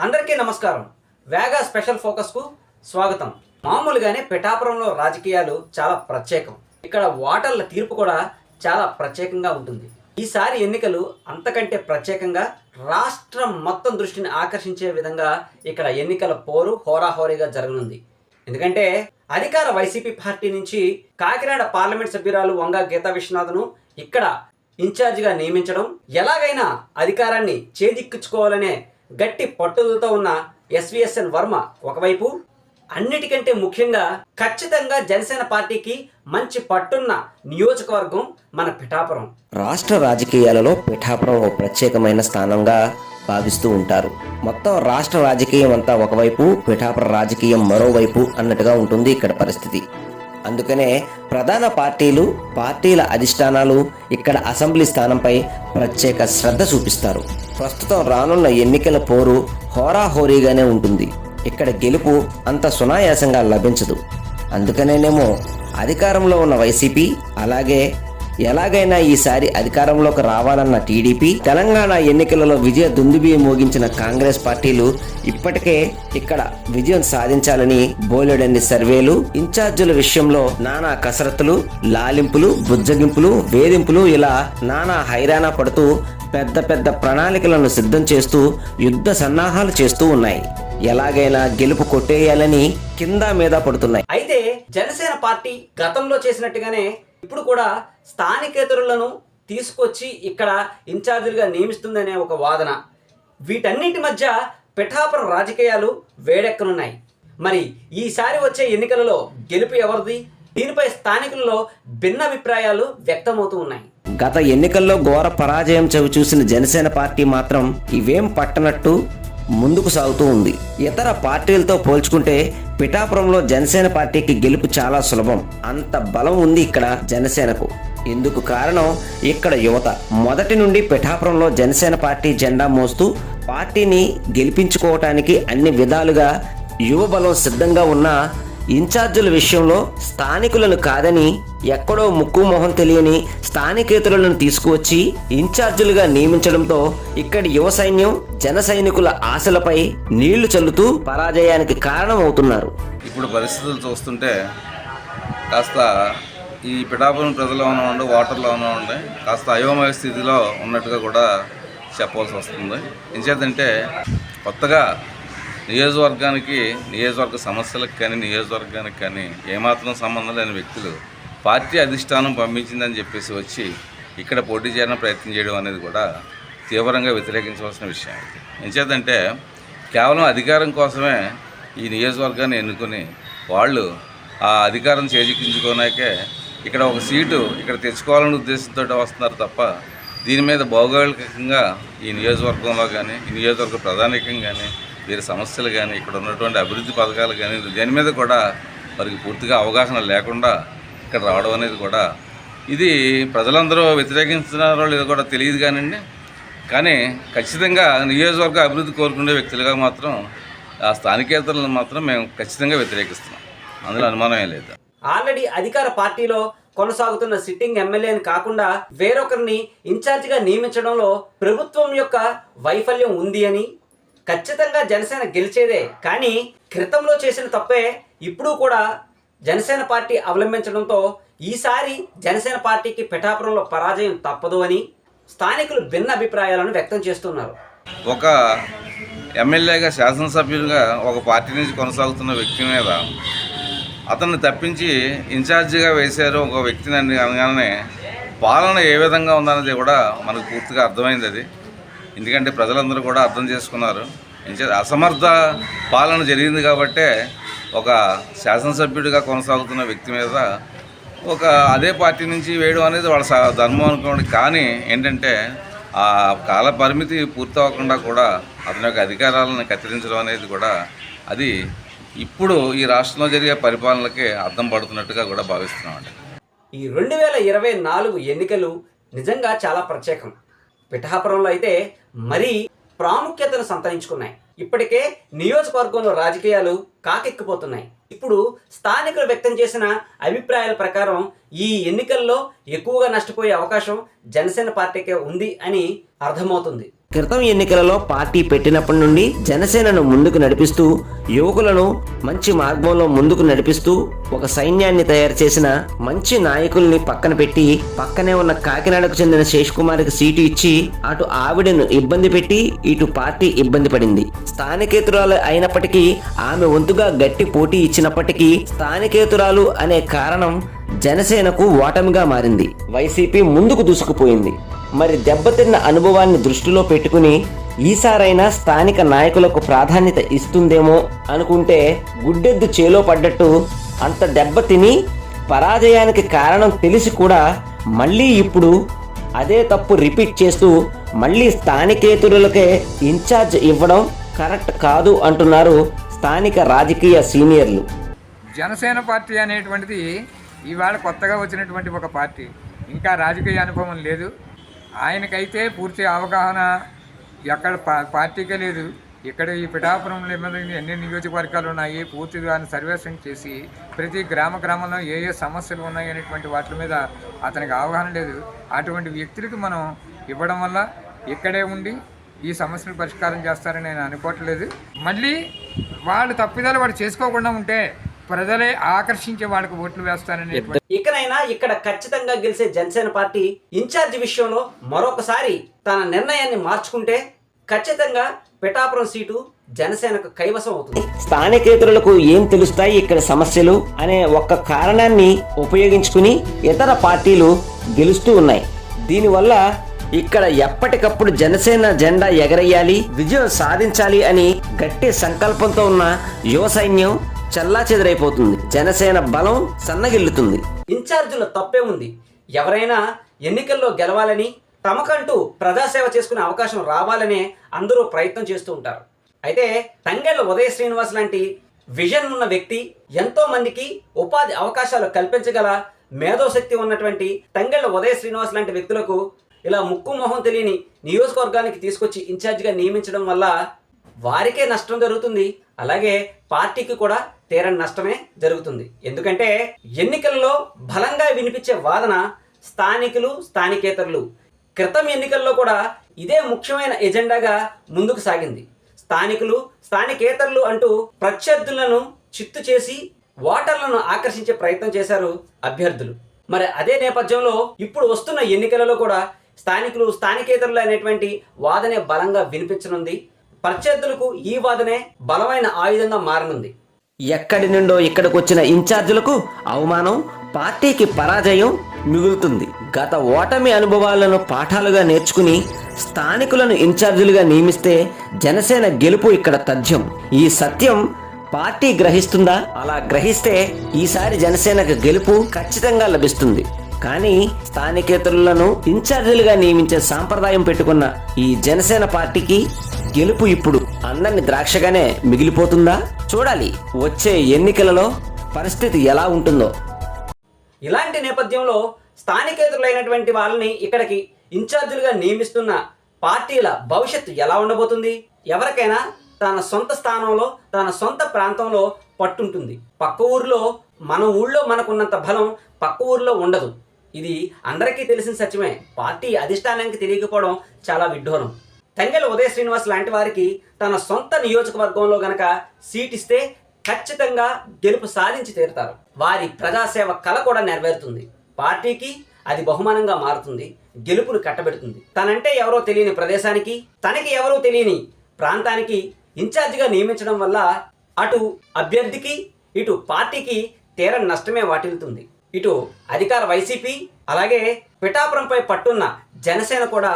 అందరికీ నమస్కారం. వేగా స్పెషల్ ఫోకస్కు స్వాగతం. మామూలుగానే పిఠాపురంలో రాజకీయాలు చాలా ప్రత్యేకం. ఇక్కడ ఓటర్ల తీర్పు కూడా చాలా ప్రత్యేకంగా ఉంటుంది. ఈసారి ఎన్నికలు అంతకంటే ప్రత్యేకంగా రాష్ట్రం మొత్తం దృష్టిని ఆకర్షించే విధంగా ఇక్కడ ఎన్నికల పోరు హోరాహోరీగా జరగనుంది. ఎందుకంటే అధికార వైసీపీ పార్టీ నుంచి కాకినాడ పార్లమెంట్ సభ్యురాలు వంగ గీతా విశ్వనాథ్ను ఇక్కడ ఇన్ఛార్జిగా నియమించడం, ఎలాగైనా అధికారాన్ని చేజిక్కించుకోవాలనే గట్టి పట్టుదలతో ఉన్న ఎస్విఎస్ఎన్ వర్మ ఒకవైపు, అన్నిటికంటే ముఖ్యంగా ఖచ్చితంగా జనసేన పార్టీకి మంచి పట్టున్న నియోజకవర్గం మన పిఠాపురం. రాష్ట్ర రాజకీయాలలో పిఠాపురం ఒక ప్రత్యేకమైన స్థానంగా భావిస్తూ ఉంటారు. మొత్తం రాష్ట్ర రాజకీయం అంతా ఒకవైపు, పిఠాపురం రాజకీయం మరోవైపు అన్నట్టుగా ఉంటుంది ఇక్కడ పరిస్థితి. అందుకనే ప్రధాన పార్టీల అధిష్టానాలు ఇక్కడ అసెంబ్లీ స్థానంపై ప్రత్యేక శ్రద్ధ చూపిస్తారు. ప్రస్తుతం రానున్న ఎన్నికల పోరు హోరాహోరీగానే ఉంటుంది. ఇక్కడ గెలుపు అంత సునాయాసంగా లభించదు. అందుకనేనేమో అధికారంలో ఉన్న వైసీపీ, అలాగే ఎలాగైనా ఈసారి అధికారంలోకి రావాలన్న టీడీపీ, తెలంగాణ ఎన్నికలలో విజయ దుందుబి మోగించిన కాంగ్రెస్ పార్టీలు ఇప్పటికే ఇక్కడ విజయం సాధించాలని బోలెడన్ని సర్వేలు, ఇన్ఛార్జీల విషయంలో నానా కసరత్తులు, లాలింపులు, బుజ్జగింపులు, వేధింపులు, ఇలా నానా హైరాణ పడుతూ పెద్ద పెద్ద ప్రణాళికలను సిద్ధం చేస్తూ యుద్ధ సన్నాహాలు చేస్తూ ఉన్నాయి. ఎలాగైనా గెలుపు కొట్టేయాలని కింద మీద పడుతున్నాయి. అయితే జనసేన పార్టీ గతంలో చేసినట్టుగానే ఇప్పుడు కూడా స్థానికేతరులను తీసుకొచ్చి ఇక్కడ ఇన్ఛార్జీలుగా నియమిస్తుందనే ఒక వాదన. వీటన్నిటి మధ్య పిఠాపురం రాజకీయాలు వేడెక్కనున్నాయి. మరి ఈసారి వచ్చే ఎన్నికలలో గెలుపు ఎవరిది? దీనిపై స్థానికులలో భిన్నాభిప్రాయాలు వ్యక్తమవుతూ ఉన్నాయి. గత ఎన్నికల్లో ఘోర పరాజయం చవిచూసిన జనసేన పార్టీ మాత్రం ఇవేం పట్టనట్టు ముందుకు సాగుతూ ఉంది. ఇతర పార్టీలతో పోల్చుకుంటే పిఠాపురంలో జనసేన పార్టీకి గెలుపు చాలా సులభం. అంత బలం ఉంది ఇక్కడ జనసేనకు. ఇందుకు కారణం ఇక్కడ యువత. మొదటి నుండి పిఠాపురంలో జనసేన పార్టీ జెండా మోస్తూ పార్టీని గెలిపించుకోవటానికి అన్ని విధాలుగా యువ బలం సిద్ధంగా ఉన్న ఇన్ఛార్జీల విషయంలో స్థానికులను కాదని ఎక్కడో ముక్కు మొహం తెలియని స్థానికేతరులను తీసుకువచ్చి ఇన్ఛార్జీలుగా నియమించడంతో ఇక్కడి యువ సైన్యం జన సైనికుల ఆశలపై నీళ్లు చల్లుతూ పరాజయానికి కారణం అవుతున్నారు. ఇప్పుడు పరిస్థితులు చూస్తుంటే కాస్త ఈ పిఠాపురం ప్రజల్లో ఉన్నవాళ్ళు, ఓటర్లో ఉన్నవాళ్ళు కాస్త అయోమయ స్థితిలో ఉన్నట్టుగా కూడా చెప్పవలసి వస్తుంది. ఎంచేతంటే కొత్తగా నియోజకవర్గ సమస్యలకు కానీ నియోజకవర్గానికి కానీ ఏమాత్రం సంబంధం లేని వ్యక్తులు పార్టీ అధిష్టానం పంపించిందని చెప్పేసి వచ్చి ఇక్కడ పోటీ చేయడానికి ప్రయత్నం చేయడం అనేది కూడా తీవ్రంగా వ్యతిరేకించవలసిన విషయం. ఎంచేతంటే కేవలం అధికారం కోసమే ఈ నియోజకవర్గాన్ని ఎన్నుకొని వాళ్ళు ఆ అధికారం చేజిక్కించుకోనాకే ఇక్కడ ఒక సీటు ఇక్కడ తెచ్చుకోవాలనే ఉద్దేశంతో వస్తున్నారు తప్ప దీని మీద భౌగోళికంగా ఈ నియోజకవర్గంలో కానీ ఈ నియోజకవర్గ ప్రధానికం కానీ వీరి సమస్యలు కానీ ఇక్కడ ఉన్నటువంటి అభివృద్ధి పథకాలు కానీ దేని మీద కూడా వారికి పూర్తిగా అవగాహన లేకుండా ఇక్కడ రావడం అనేది కూడా ఇది ప్రజలందరూ వ్యతిరేకించినారో లేదో కూడా తెలియదు కానివ్వండి. కానీ ఖచ్చితంగా నియోజకవర్గ అభివృద్ధి కోరుకునే వ్యక్తులుగా మాత్రం ఆ స్థానికేతరులను మాత్రం మేము ఖచ్చితంగా వ్యతిరేకిస్తున్నాం. అందులో అనుమానమే లేదు. ఆల్రెడీ అధికార పార్టీలో కొనసాగుతున్న సిట్టింగ్ ఎమ్మెల్యేని కాకుండా వేరొకరిని ఇన్ఛార్జిగా నియమించడంలో ప్రభుత్వం యొక్క వైఫల్యం ఉంది అని, ఖచ్చితంగా జనసేన గెలిచేదే, కానీ క్రితంలో చేసిన తప్పే ఇప్పుడు కూడా జనసేన పార్టీ అవలంబించడంతో ఈసారి జనసేన పార్టీకి పిఠాపురంలో పరాజయం తప్పదు అని స్థానికులు భిన్న అభిప్రాయాలను వ్యక్తం చేస్తున్నారు. ఒక ఎమ్మెల్యేగా, శాసనసభ్యులుగా ఒక పార్టీ నుంచి కొనసాగుతున్న వ్యక్తి మీద అతన్ని తప్పించి ఇన్ఛార్జిగా వేశారు ఒక వ్యక్తిని అనగానే పాలన ఏ విధంగా ఉందన్నది కూడా మనకు పూర్తిగా అర్థమైంది. అది ఎందుకంటే ప్రజలందరూ కూడా అర్థం చేసుకున్నారు. అసమర్థ పాలన జరిగింది కాబట్టే ఒక శాసనసభ్యుడిగా కొనసాగుతున్న వ్యక్తి మీద ఒక అదే పార్టీ నుంచి వేయడం అనేది వాళ్ళ ధర్మం అనుకోండి. కానీ ఏంటంటే ఆ కాల పరిమితి పూర్తి అవ్వకుండా కూడా అతని యొక్క అధికారాలను కత్తిరించడం అనేది కూడా అది ఇప్పుడు ఈ రాష్ట్రంలో జరిగే పరిపాలనలకే అర్థం పడుతున్నట్టుగా కూడా భావిస్తున్నామండి. ఈ 2024 ఎన్నికలు నిజంగా చాలా ప్రత్యేకం. పిఠాపురంలో అయితే మరీ ప్రాముఖ్యతను సంతరించుకున్నాయి. ఇప్పటికే నియోజకవర్గంలో రాజకీయాలు కాకెక్కిపోతున్నాయి. ఇప్పుడు స్థానికులు వ్యక్తం చేసిన అభిప్రాయాల ప్రకారం ఈ ఎన్నికల్లో ఎక్కువగా నష్టపోయే అవకాశం జనసేన పార్టీకే ఉంది అని అర్థమవుతుంది. క్రితం ఎన్నికలలో పార్టీ పెట్టినప్పటి నుండి జనసేనను ముందుకు నడిపిస్తూ యువకులను మంచి మార్గంలో ముందుకు నడిపిస్తూ ఒక సైన్యాన్ని తయారు చేసిన మంచి నాయకుల్ని పక్కన పెట్టి పక్కనే ఉన్న కాకినాడకు చెందిన శేష్ కుమార్కి సీటు ఇచ్చి అటు ఆవిడను ఇబ్బంది పెట్టి ఇటు పార్టీ ఇబ్బంది పడింది. స్థానికేతురాలు అయినప్పటికీ ఆమె వంతుగా గట్టి పోటీ ఇచ్చినప్పటికీ స్థానికేతురాలు అనే కారణం జనసేనకు ఓటమిగా మారింది. వైసీపీ ముందుకు దూసుకుపోయింది. మరి దెబ్బతిన్న అనుభవాన్ని దృష్టిలో పెట్టుకుని ఈసారైనా స్థానిక నాయకులకు ప్రాధాన్యత ఇస్తుందేమో అనుకుంటే గుడ్డెద్దు చేలో పడ్డట్టు అంత దెబ్బతిని పరాజయానికి కారణం తెలిసి కూడా మళ్ళీ ఇప్పుడు అదే తప్పు రిపీట్ చేస్తూ మళ్ళీ స్థానికేతరులకే ఇన్ఛార్జ్ ఇవ్వడం కరెక్ట్ కాదు అంటున్నారు స్థానిక రాజకీయ సీనియర్లు. జనసేన పార్టీ అనేటువంటిది ఇవాళ కొత్తగా వచ్చినటువంటి ఒక పార్టీ, ఇంకా రాజకీయ అనుభవం లేదు. ఆయనకైతే పూర్తి అవగాహన ఎక్కడ పార్టీకే లేదు. ఇక్కడ ఈ పిఠాపురంలో ఎన్ని నియోజకవర్గాలు ఉన్నాయి పూర్తిగా సర్వేక్షణ చేసి ప్రతి గ్రామంలో ఏ సమస్యలు ఉన్నాయి అనేటువంటి వాటి మీద అతనికి అవగాహన లేదు. అటువంటి వ్యక్తులకు మనం ఇవ్వడం వల్ల ఇక్కడే ఉండి ఈ సమస్యను పరిష్కారం చేస్తారని నేను అనుకోవట్లేదు. మళ్ళీ వాళ్ళు తప్పిదాలు వాడు చేసుకోకుండా ఉంటే ప్రజలే ఆకర్షించే వాళ్ళకి ఓట్లు వేస్తారని. ఇకనైనా ఇక్కడ ఖచ్చితంగా గెలిచే జనసేన పార్టీ ఇన్ఛార్జ్ విషయంలో మరొకసారి తన నిర్ణయాన్ని మార్చుకుంటే ఖచ్చితంగా పిఠాపురం సీటు జనసేనకు కైవసం అవుతుంది. స్థానికేతరులకు ఏం తెలుస్తాయి ఇక్కడ సమస్యలు అనే ఒక్క కారణాన్ని ఉపయోగించుకుని ఇతర పార్టీలు గెలుస్తూ ఉన్నాయి. దీనివల్ల ఇక్కడ ఎప్పటికప్పుడు జనసేన జెండా ఎగరేయాలి, విజయం సాధించాలి అని గట్టి సంకల్పంతో ఉన్న యువ సైన్యం చెల్లాచెదరైపోతుంది. జనసేన బలం సన్నగిల్లుతుంది. ఇన్ఛార్జీల తప్పే ఉంది. ఎవరైనా ఎన్నికల్లో గెలవాలని తమకంటూ ప్రజాసేవ చేసుకునే అవకాశం రావాలనే అందరూ ప్రయత్నం చేస్తూ ఉంటారు. అయితే తంగెళ్ల ఉదయ శ్రీనివాస్ లాంటి విజన్ ఉన్న వ్యక్తి, ఎంతో మందికి ఉపాధి అవకాశాలు కల్పించగల మేధోశక్తి ఉన్నటువంటి తంగెళ్ల ఉదయ శ్రీనివాస్ లాంటి వ్యక్తులకు ఇలా ముక్కు మొహం తెలియని నియోజకవర్గానికి తీసుకొచ్చి ఇన్ఛార్జిగా నియమించడం వల్ల వారికే నష్టం జరుగుతుంది. అలాగే పార్టీకి కూడా తీరని నష్టమే జరుగుతుంది. ఎందుకంటే ఎన్నికల్లో బలంగా వినిపించే వాదన స్థానికులు, స్థానికేతరులు. క్రితం ఎన్నికల్లో కూడా ఇదే ముఖ్యమైన ఎజెండాగా ముందుకు సాగింది. స్థానికులు, స్థానికేతరులు అంటూ ప్రత్యర్థులను చిత్తు చేసి ఓటర్లను ఆకర్షించే ప్రయత్నం చేశారు అభ్యర్థులు. మరి అదే నేపథ్యంలో ఇప్పుడు వస్తున్న ఎన్నికలలో కూడా స్థానికులు, స్థానికేతరులు అనేటువంటి వాదనే బలంగా వినిపించనుంది. ప్రత్యర్థులకు ఈ వాదనే బలమైన ఆయుధంగా మారనుంది. ఎక్కడి నుండో ఇక్కడికి వచ్చిన ఇన్ఛార్జీలకు అవమానం, పార్టీకి పరాజయం మిగులుతుంది. గత ఓటమి అనుభవాలను పాఠాలుగా నేర్చుకుని స్థానికులను ఇన్ఛార్జీలుగా నియమిస్తే జనసేన గెలుపు ఇక్కడ తథ్యం. ఈ సత్యం పార్టీ గ్రహిస్తుందా? అలా గ్రహిస్తే ఈసారి జనసేనకు గెలుపు ఖచ్చితంగా లభిస్తుంది. కానీ స్థానికేతరులను ఇన్ఛార్జీలుగా నియమించే సాంప్రదాయం పెట్టుకున్న ఈ జనసేన పార్టీకి గెలుపు ఇప్పుడు అందరిని ద్రాక్షగానే మిగిలిపోతుందా? చూడాలి వచ్చే ఎన్నికలలో పరిస్థితి ఎలా ఉంటుందో. ఇలాంటి నేపథ్యంలో స్థానికేతరులైనటువంటి వాళ్ళని ఇక్కడికి ఇన్ఛార్జీలుగా నియమిస్తున్న పార్టీల భవిష్యత్తు ఎలా ఉండబోతుంది? ఎవరికైనా తన సొంత స్థానంలో, తన సొంత ప్రాంతంలో పట్టుంటుంది. పక్క ఊరిలో, మన ఊళ్ళో మనకున్నంత బలం పక్క ఊరిలో ఉండదు. ఇది అందరికీ తెలిసిన సత్యమే. పార్టీ అధిష్టానానికి తెలియకపోవడం చాలా విడ్డూరం. తంగెళ్ల ఉదయ శ్రీనివాస్ లాంటి వారికి తన సొంత నియోజకవర్గంలో గనక సీట్ ఇస్తే ఖచ్చితంగా గెలుపు సాధించి తీరుతారు. వారి ప్రజాసేవ కళ కూడా నెరవేరుతుంది. పార్టీకి అది బహుమానంగా మారుతుంది, గెలుపును కట్టబెడుతుంది. తనంటే ఎవరో తెలియని ప్రదేశానికి, తనకి ఎవరో తెలియని ప్రాంతానికి ఇన్ఛార్జిగా నియమించడం వల్ల అటు అభ్యర్థికి, ఇటు పార్టీకి తీరని నష్టమే వాటిల్లుతుంది. ఇటు అధికార వైసీపీ, అలాగే పిఠాపురంపై పట్టున్న జనసేన కూడా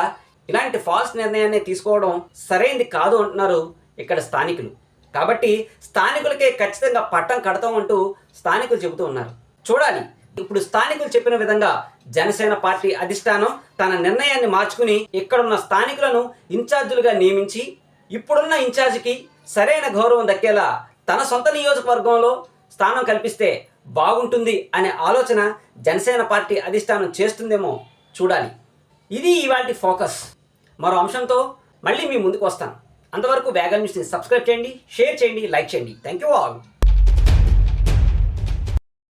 ఇలాంటి ఫాల్స్ నిర్ణయాన్ని తీసుకోవడం సరైంది కాదు అంటున్నారు ఇక్కడ స్థానికులు. కాబట్టి స్థానికులకే ఖచ్చితంగా పట్టం కడతాం అంటూ స్థానికులు చెబుతూ ఉన్నారు. చూడాలి ఇప్పుడు స్థానికులు చెప్పిన విధంగా జనసేన పార్టీ అధిష్టానం తన నిర్ణయాన్ని మార్చుకుని ఇక్కడున్న స్థానికులను ఇన్ఛార్జీలుగా నియమించి ఇప్పుడున్న ఇన్ఛార్జికి సరైన గౌరవం దక్కేలా తన సొంత నియోజకవర్గంలో స్థానం కల్పిస్తే బాగుంటుంది అనే ఆలోచన జనసేన పార్టీ అధిష్టానం చేస్తుందేమో చూడాలి. ఇది ఇవాల్టి ఫోకస్. మరో అంశంతో మళ్ళీ మీ ముందుకు వస్తాను. అంతవరకు వేగా న్యూస్ని సబ్స్క్రైబ్ చేయండి, షేర్ చేయండి, లైక్ చేయండి. Thank you all.